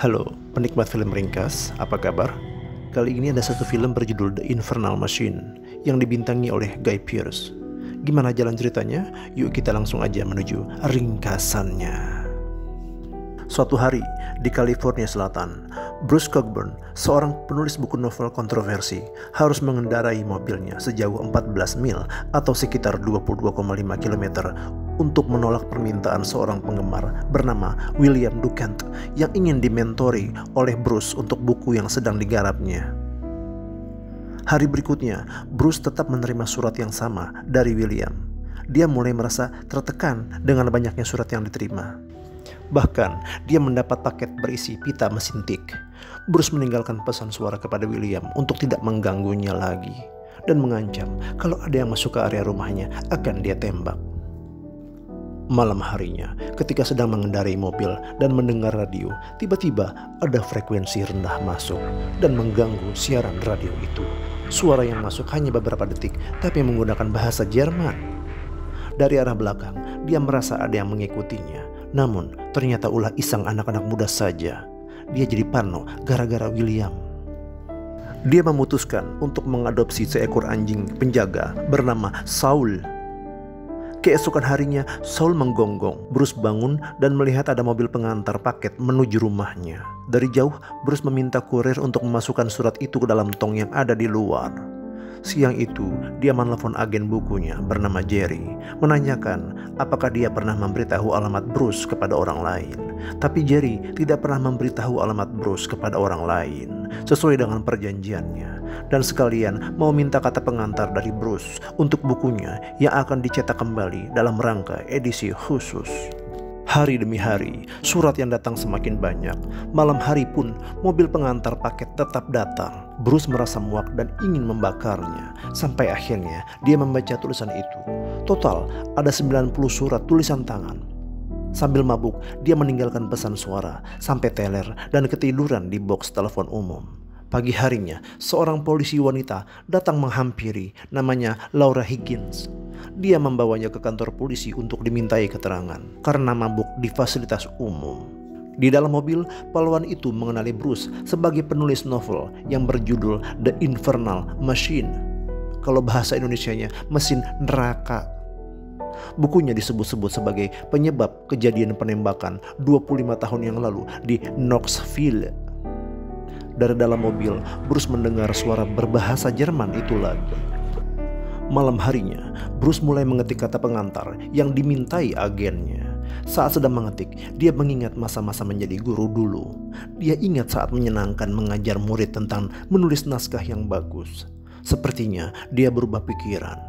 Halo, penikmat film ringkas, apa kabar? Kali ini ada satu film berjudul The Infernal Machine yang dibintangi oleh Guy Pearce. Gimana jalan ceritanya? Yuk kita langsung aja menuju ringkasannya. Suatu hari di California Selatan, Bruce Cockburn, seorang penulis buku novel kontroversi, harus mengendarai mobilnya sejauh 14 mil atau sekitar 22,5 km untuk menolak permintaan seorang penggemar bernama William Ducant yang ingin dimentori oleh Bruce untuk buku yang sedang digarapnya. Hari berikutnya, Bruce tetap menerima surat yang sama dari William. Dia mulai merasa tertekan dengan banyaknya surat yang diterima. Bahkan, dia mendapat paket berisi pita mesin tik. Bruce meninggalkan pesan suara kepada William untuk tidak mengganggunya lagi dan mengancam kalau ada yang masuk ke area rumahnya akan dia tembak. Malam harinya, ketika sedang mengendarai mobil dan mendengar radio, tiba-tiba ada frekuensi rendah masuk dan mengganggu siaran radio itu. Suara yang masuk hanya beberapa detik, tapi menggunakan bahasa Jerman. Dari arah belakang, dia merasa ada yang mengikutinya. Namun, ternyata ulah iseng anak-anak muda saja. Dia jadi parno gara-gara William. Dia memutuskan untuk mengadopsi seekor anjing penjaga bernama Saul. Keesokan harinya, Saul menggonggong. Bruce bangun dan melihat ada mobil pengantar paket menuju rumahnya. Dari jauh, Bruce meminta kurir untuk memasukkan surat itu ke dalam tong yang ada di luar. Siang itu, dia menelpon agen bukunya bernama Jerry, menanyakan apakah dia pernah memberitahu alamat Bruce kepada orang lain. Tapi Jerry tidak pernah memberitahu alamat Bruce kepada orang lain, sesuai dengan perjanjiannya. Dan sekalian mau minta kata pengantar dari Bruce untuk bukunya yang akan dicetak kembali dalam rangka edisi khusus. Hari demi hari, surat yang datang semakin banyak. Malam hari pun, mobil pengantar paket tetap datang. Bruce merasa muak dan ingin membakarnya. Sampai akhirnya, dia membaca tulisan itu. Total, ada 90 surat tulisan tangan. Sambil mabuk, dia meninggalkan pesan suara, sampai teler dan ketiduran di box telepon umum. Pagi harinya, seorang polisi wanita datang menghampiri, namanya Laura Higgins. Dia membawanya ke kantor polisi untuk dimintai keterangan karena mabuk di fasilitas umum. Di dalam mobil, pahlawan itu mengenali Bruce sebagai penulis novel yang berjudul The Infernal Machine. Kalau bahasa Indonesianya, mesin neraka. Bukunya disebut-sebut sebagai penyebab kejadian penembakan 25 tahun yang lalu di Knoxville. Dari dalam mobil, Bruce mendengar suara berbahasa Jerman itu lagi. Malam harinya, Bruce mulai mengetik kata pengantar yang dimintai agennya. Saat sedang mengetik, dia mengingat masa-masa menjadi guru dulu. Dia ingat saat menyenangkan mengajar murid tentang menulis naskah yang bagus. Sepertinya dia berubah pikiran.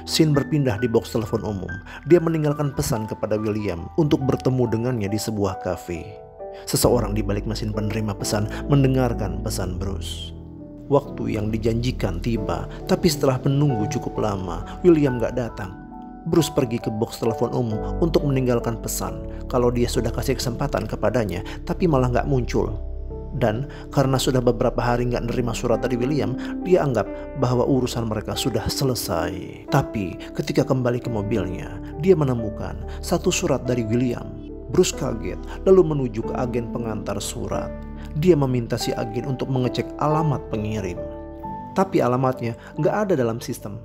Scene berpindah di box telepon umum. Dia meninggalkan pesan kepada William untuk bertemu dengannya di sebuah kafe. Seseorang di balik mesin penerima pesan mendengarkan pesan Bruce. Waktu yang dijanjikan tiba, tapi setelah menunggu cukup lama, William gak datang. Bruce pergi ke box telepon umum untuk meninggalkan pesan kalau dia sudah kasih kesempatan kepadanya, tapi malah gak muncul. Dan karena sudah beberapa hari gak nerima surat dari William, dia anggap bahwa urusan mereka sudah selesai. Tapi ketika kembali ke mobilnya, dia menemukan satu surat dari William. Bruce kaget lalu menuju ke agen pengantar surat. Dia meminta si agen untuk mengecek alamat pengirim. Tapi alamatnya nggak ada dalam sistem.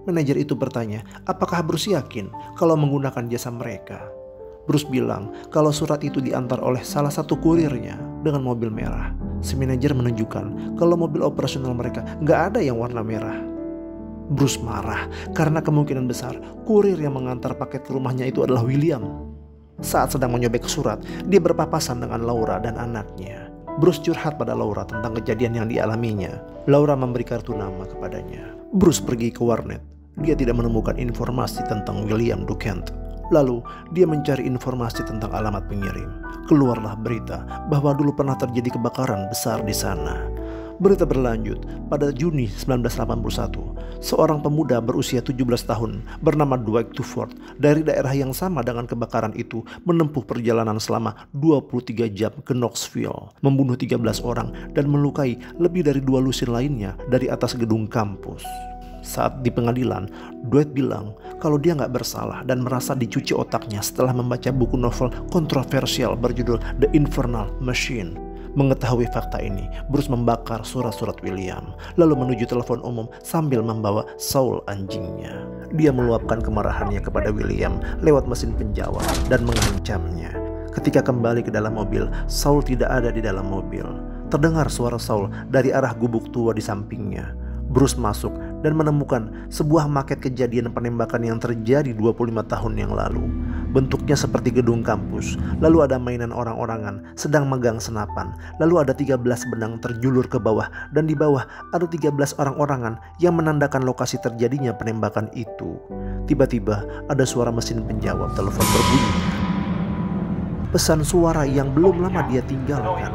Manajer itu bertanya, apakah Bruce yakin kalau menggunakan jasa mereka? Bruce bilang kalau surat itu diantar oleh salah satu kurirnya dengan mobil merah. Si manajer menunjukkan kalau mobil operasional mereka nggak ada yang warna merah. Bruce marah karena kemungkinan besar kurir yang mengantar paket ke rumahnya itu adalah William. Saat sedang menyobek surat, dia berpapasan dengan Laura dan anaknya. Bruce curhat pada Laura tentang kejadian yang dialaminya. Laura memberi kartu nama kepadanya. Bruce pergi ke warnet. Dia tidak menemukan informasi tentang William Ducant. Lalu, dia mencari informasi tentang alamat pengirim. Keluarlah berita bahwa dulu pernah terjadi kebakaran besar di sana. Berita berlanjut, pada Juni 1981, seorang pemuda berusia 17 tahun bernama Dwight Tuford dari daerah yang sama dengan kebakaran itu menempuh perjalanan selama 23 jam ke Knoxville, membunuh 13 orang dan melukai lebih dari 2 lusin lainnya dari atas gedung kampus. Saat di pengadilan, Dwight bilang kalau dia nggak bersalah dan merasa dicuci otaknya setelah membaca buku novel kontroversial berjudul The Infernal Machine. Mengetahui fakta ini, Bruce membakar surat-surat William, lalu menuju telepon umum sambil membawa Saul anjingnya. Dia meluapkan kemarahannya kepada William lewat mesin penjawat dan mengancamnya. Ketika kembali ke dalam mobil, Saul tidak ada di dalam mobil. Terdengar suara Saul dari arah gubuk tua di sampingnya. Bruce masuk dan menemukan sebuah maket kejadian penembakan yang terjadi 25 tahun yang lalu. Bentuknya seperti gedung kampus, lalu ada mainan orang-orangan sedang megang senapan, lalu ada 13 benang terjulur ke bawah, dan di bawah ada 13 orang-orangan yang menandakan lokasi terjadinya penembakan itu. Tiba-tiba ada suara mesin penjawab telepon berbunyi. Pesan suara yang belum lama dia tinggalkan.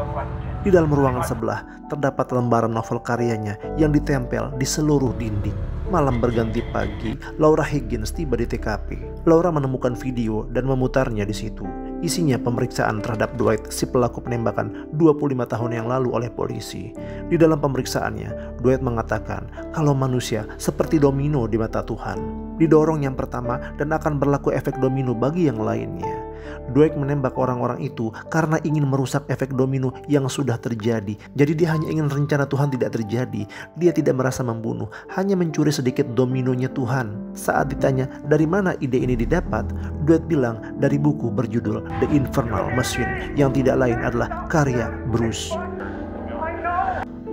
Di dalam ruangan sebelah terdapat lembaran novel karyanya yang ditempel di seluruh dinding. Malam berganti pagi, Laura Higgins tiba di TKP. Laura menemukan video dan memutarnya di situ. Isinya pemeriksaan terhadap Dwight, si pelaku penembakan 25 tahun yang lalu oleh polisi. Di dalam pemeriksaannya, Dwight mengatakan kalau manusia seperti domino di mata Tuhan. Didorong yang pertama dan akan berlaku efek domino bagi yang lainnya. Dwight menembak orang-orang itu karena ingin merusak efek domino yang sudah terjadi. Jadi dia hanya ingin rencana Tuhan tidak terjadi. Dia tidak merasa membunuh, hanya mencuri sedikit dominonya Tuhan. Saat ditanya dari mana ide ini didapat, Dwight bilang dari buku berjudul The Infernal Machine yang tidak lain adalah karya Bruce.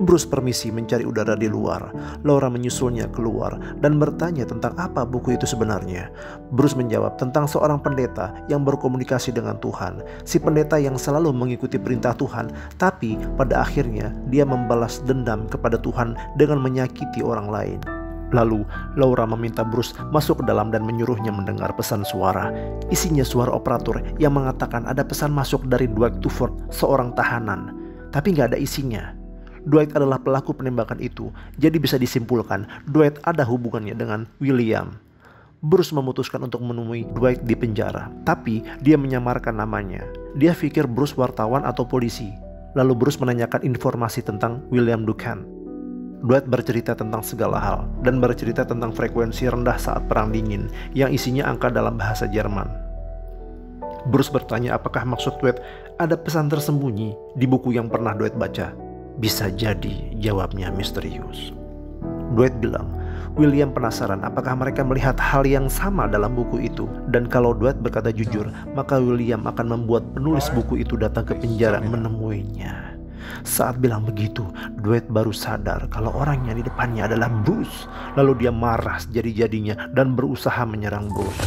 Bruce permisi mencari udara di luar. Laura menyusulnya keluar dan bertanya tentang apa buku itu sebenarnya. Bruce menjawab tentang seorang pendeta yang berkomunikasi dengan Tuhan. Si pendeta yang selalu mengikuti perintah Tuhan, tapi pada akhirnya dia membalas dendam kepada Tuhan dengan menyakiti orang lain. Lalu Laura meminta Bruce masuk ke dalam dan menyuruhnya mendengar pesan suara. Isinya suara operator yang mengatakan ada pesan masuk dari Dwight Tuford, seorang tahanan. Tapi nggak ada isinya. Dwight adalah pelaku penembakan itu, jadi bisa disimpulkan Dwight ada hubungannya dengan William. Bruce memutuskan untuk menemui Dwight di penjara, tapi dia menyamarkan namanya. Dia pikir Bruce wartawan atau polisi. Lalu Bruce menanyakan informasi tentang William Dukan. Dwight bercerita tentang segala hal dan bercerita tentang frekuensi rendah saat perang dingin yang isinya angka dalam bahasa Jerman. Bruce bertanya apakah maksud Dwight ada pesan tersembunyi di buku yang pernah Dwight baca. Bisa jadi, jawabnya misterius. Dwight bilang, William penasaran apakah mereka melihat hal yang sama dalam buku itu. Dan kalau Dwight berkata jujur, maka William akan membuat penulis buku itu datang ke penjara menemuinya. Saat bilang begitu, Dwight baru sadar kalau orang yang di depannya adalah Bruce. Lalu dia marah jadi-jadinya dan berusaha menyerang Bruce.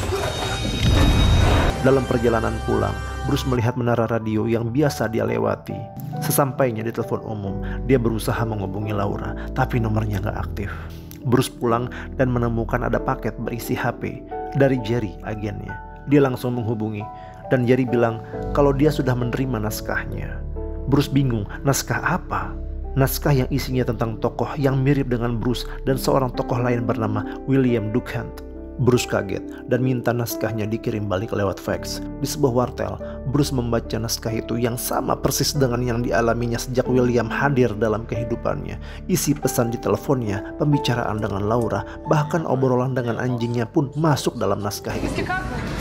Dalam perjalanan pulang, Bruce melihat menara radio yang biasa dia lewati. Sesampainya di telepon umum, dia berusaha menghubungi Laura, tapi nomornya gak aktif. Bruce pulang dan menemukan ada paket berisi HP dari Jerry, agennya. Dia langsung menghubungi, dan Jerry bilang kalau dia sudah menerima naskahnya. Bruce bingung, naskah apa? Naskah yang isinya tentang tokoh yang mirip dengan Bruce dan seorang tokoh lain bernama William Dukan. Bruce kaget dan minta naskahnya dikirim balik lewat fax. Di sebuah wartel, Bruce membaca naskah itu yang sama persis dengan yang dialaminya sejak William hadir dalam kehidupannya. Isi pesan di teleponnya, pembicaraan dengan Laura, bahkan obrolan dengan anjingnya pun masuk dalam naskah itu.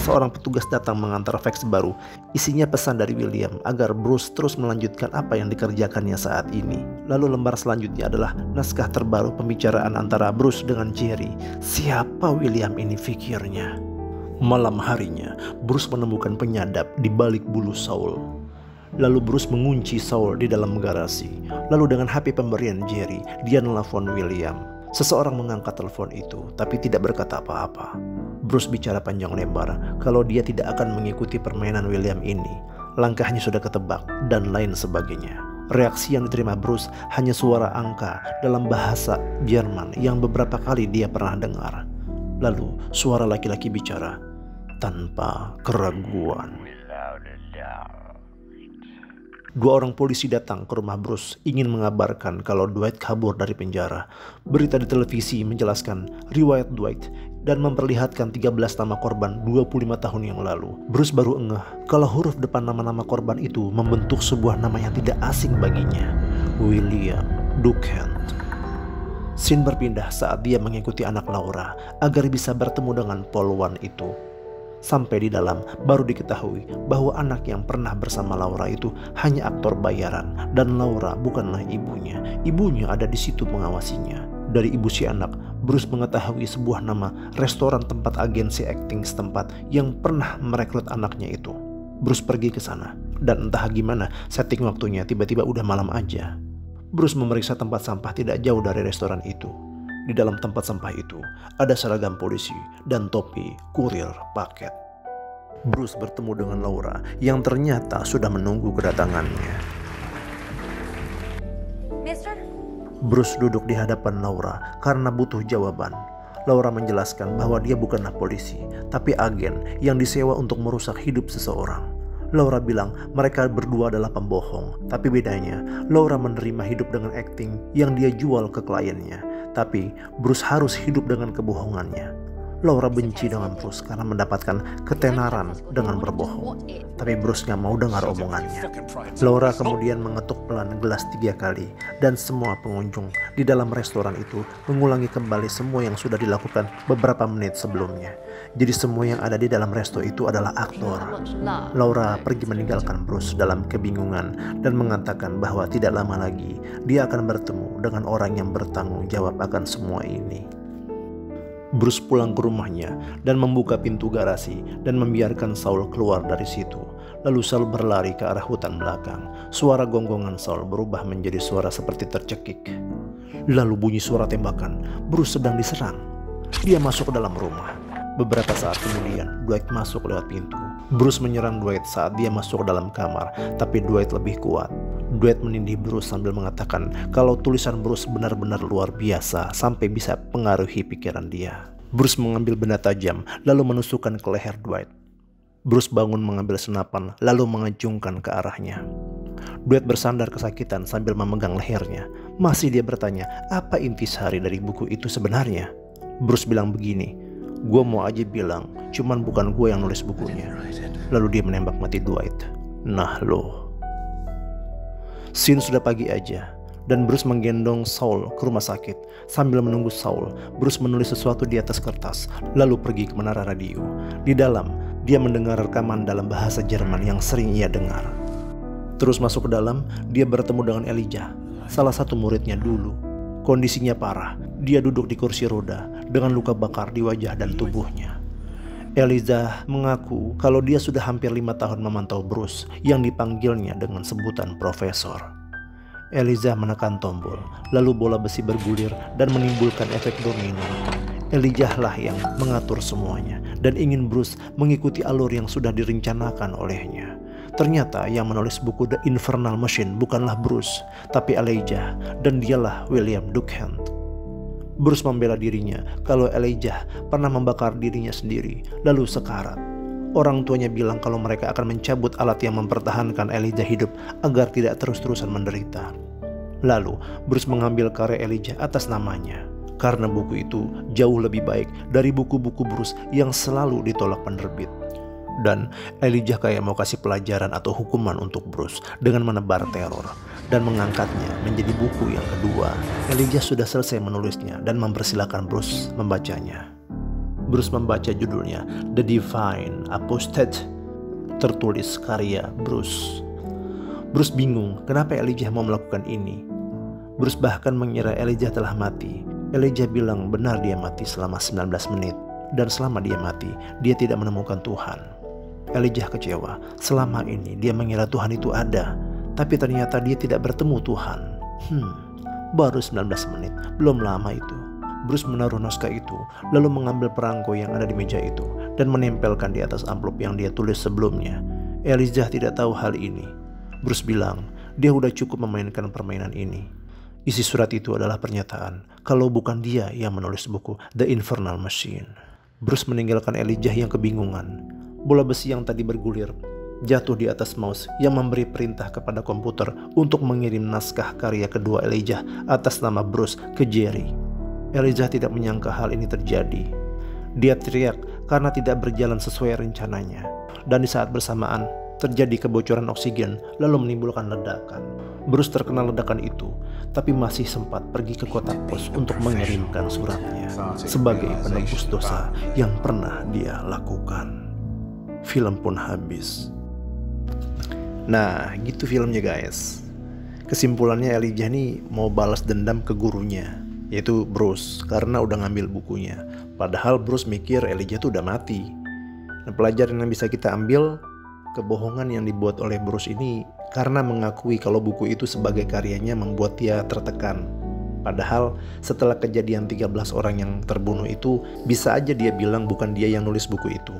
Seorang petugas datang mengantar fax baru. Isinya pesan dari William agar Bruce terus melanjutkan apa yang dikerjakannya saat ini. Lalu lembar selanjutnya adalah naskah terbaru pembicaraan antara Bruce dengan Jerry. Siapa William ini pikirnya? Malam harinya, Bruce menemukan penyadap di balik bulu Saul. Lalu Bruce mengunci Saul di dalam garasi. Lalu dengan HP pemberian Jerry, dia nelfon William. Seseorang mengangkat telepon itu, tapi tidak berkata apa-apa. Bruce bicara panjang lebar kalau dia tidak akan mengikuti permainan William ini. Langkahnya sudah ketebak, dan lain sebagainya. Reaksi yang diterima Bruce hanya suara angka dalam bahasa Jerman yang beberapa kali dia pernah dengar. Lalu suara laki-laki bicara tanpa keraguan. Dua orang polisi datang ke rumah Bruce ingin mengabarkan kalau Dwight kabur dari penjara. Berita di televisi menjelaskan riwayat Dwight dan memperlihatkan 13 nama korban 25 tahun yang lalu. Bruce baru ngeh kalau huruf depan nama-nama korban itu membentuk sebuah nama yang tidak asing baginya. William Dukan. Scene berpindah saat dia mengikuti anak Laura agar bisa bertemu dengan polwan itu. Sampai di dalam baru diketahui bahwa anak yang pernah bersama Laura itu hanya aktor bayaran dan Laura bukanlah ibunya. Ibunya ada di situ mengawasinya. Dari ibu si anak, Bruce mengetahui sebuah nama restoran tempat agensi akting setempat yang pernah merekrut anaknya itu. Bruce pergi ke sana dan entah gimana setting waktunya tiba-tiba udah malam aja. Bruce memeriksa tempat sampah tidak jauh dari restoran itu. Di dalam tempat sampah itu ada seragam polisi dan topi kurir paket. Bruce bertemu dengan Laura yang ternyata sudah menunggu kedatangannya. Mister? Bruce duduk di hadapan Laura karena butuh jawaban. Laura menjelaskan bahwa dia bukanlah polisi, tapi agen yang disewa untuk merusak hidup seseorang. Laura bilang mereka berdua adalah pembohong, tapi bedanya Laura menerima hidup dengan akting yang dia jual ke kliennya. Tapi Bruce harus hidup dengan kebohongannya. Laura benci dengan Bruce karena mendapatkan ketenaran dengan berbohong. Tapi Bruce gak mau dengar omongannya. Laura kemudian mengetuk pelan gelas 3 kali. Dan semua pengunjung di dalam restoran itu mengulangi kembali semua yang sudah dilakukan beberapa menit sebelumnya. Jadi semua yang ada di dalam resto itu adalah aktor. Laura pergi meninggalkan Bruce dalam kebingungan dan mengatakan bahwa tidak lama lagi dia akan bertemu dengan orang yang bertanggung jawab akan semua ini. Bruce pulang ke rumahnya dan membuka pintu garasi dan membiarkan Saul keluar dari situ. Lalu Saul berlari ke arah hutan belakang. Suara gonggongan Saul berubah menjadi suara seperti tercekik. Lalu bunyi suara tembakan. Bruce sedang diserang. Dia masuk ke dalam rumah. Beberapa saat kemudian, Dwight masuk lewat pintu. Bruce menyerang Dwight saat dia masuk ke dalam kamar, tapi Dwight lebih kuat. Dwight menindih Bruce sambil mengatakan kalau tulisan Bruce benar-benar luar biasa sampai bisa pengaruhi pikiran dia. Bruce mengambil benda tajam lalu menusukkan ke leher Dwight. Bruce bangun mengambil senapan lalu mengacungkan ke arahnya. Dwight bersandar kesakitan sambil memegang lehernya. Masih dia bertanya, apa intisari dari buku itu sebenarnya? Bruce bilang begini, gue mau aja bilang, cuman bukan gue yang nulis bukunya. Lalu dia menembak mati Dwight. Nah lo. Scene sudah pagi aja, dan Bruce menggendong Saul ke rumah sakit. Sambil menunggu Saul, Bruce menulis sesuatu di atas kertas, lalu pergi ke menara radio. Di dalam, dia mendengar rekaman dalam bahasa Jerman yang sering ia dengar. Terus masuk ke dalam, dia bertemu dengan Elijah, salah satu muridnya dulu. Kondisinya parah, dia duduk di kursi roda dengan luka bakar di wajah dan tubuhnya. Elijah mengaku kalau dia sudah hampir 5 tahun memantau Bruce yang dipanggilnya dengan sebutan profesor. Elijah menekan tombol, lalu bola besi bergulir dan menimbulkan efek domino. Elijah lah yang mengatur semuanya dan ingin Bruce mengikuti alur yang sudah direncanakan olehnya. Ternyata yang menulis buku The Infernal Machine bukanlah Bruce, tapi Elijah, dan dialah William Durkheim. Bruce membela dirinya kalau Elijah pernah membakar dirinya sendiri, lalu sekarat. Orang tuanya bilang kalau mereka akan mencabut alat yang mempertahankan Elijah hidup agar tidak terus-terusan menderita. Lalu Bruce mengambil karya Elijah atas namanya, karena buku itu jauh lebih baik dari buku-buku Bruce yang selalu ditolak penerbit. Dan Elijah kayak mau kasih pelajaran atau hukuman untuk Bruce dengan menebar teror dan mengangkatnya menjadi buku yang kedua. Elijah sudah selesai menulisnya dan mempersilahkan Bruce membacanya. Bruce membaca judulnya The Divine Apostate, tertulis karya Bruce. Bruce bingung kenapa Elijah mau melakukan ini. Bruce bahkan mengira Elijah telah mati. Elijah bilang benar dia mati selama 19 menit. Dan selama dia mati, dia tidak menemukan Tuhan. Elijah kecewa. Selama ini dia mengira Tuhan itu ada, tapi ternyata dia tidak bertemu Tuhan. Baru 19 menit, belum lama itu. Bruce menaruh naskah itu, lalu mengambil perangko yang ada di meja itu dan menempelkan di atas amplop yang dia tulis sebelumnya. Elijah tidak tahu hal ini. Bruce bilang, dia udah cukup memainkan permainan ini. Isi surat itu adalah pernyataan kalau bukan dia yang menulis buku The Infernal Machine. Bruce meninggalkan Elijah yang kebingungan. Bola besi yang tadi bergulir jatuh di atas mouse yang memberi perintah kepada komputer untuk mengirim naskah karya kedua Elijah atas nama Bruce ke Jerry. Elijah tidak menyangka hal ini terjadi. Dia teriak karena tidak berjalan sesuai rencananya. Dan di saat bersamaan terjadi kebocoran oksigen lalu menimbulkan ledakan. Bruce terkena ledakan itu, tapi masih sempat pergi ke kotak pos untuk mengirimkan suratnya sebagai penebus dosa yang pernah dia lakukan. film pun habis. Nah, gitu filmnya guys. Kesimpulannya Elijah nih mau balas dendam ke gurunya, yaitu Bruce, karena udah ngambil bukunya. Padahal Bruce mikir Elijah tuh udah mati. Nah, pelajaran yang bisa kita ambil, kebohongan yang dibuat oleh Bruce ini karena mengakui kalau buku itu sebagai karyanya membuat dia tertekan. Padahal setelah kejadian 13 orang yang terbunuh itu, bisa aja dia bilang bukan dia yang nulis buku itu.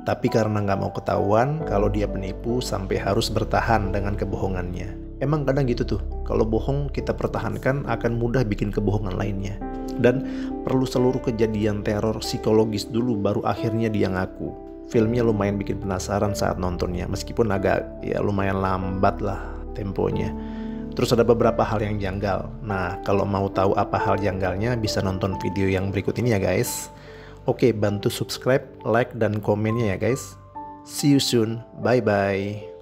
Tapi karena nggak mau ketahuan kalau dia penipu sampai harus bertahan dengan kebohongannya. Emang kadang gitu tuh, kalau bohong kita pertahankan akan mudah bikin kebohongan lainnya. Dan perlu seluruh kejadian teror psikologis dulu baru akhirnya dia ngaku. Filmnya lumayan bikin penasaran saat nontonnya, meskipun agak ya lumayan lambat lah temponya. Terus ada beberapa hal yang janggal. Nah, kalau mau tahu apa hal janggalnya bisa nonton video yang berikut ini ya guys. Oke, bantu subscribe, like, dan komennya ya guys. See you soon, bye-bye.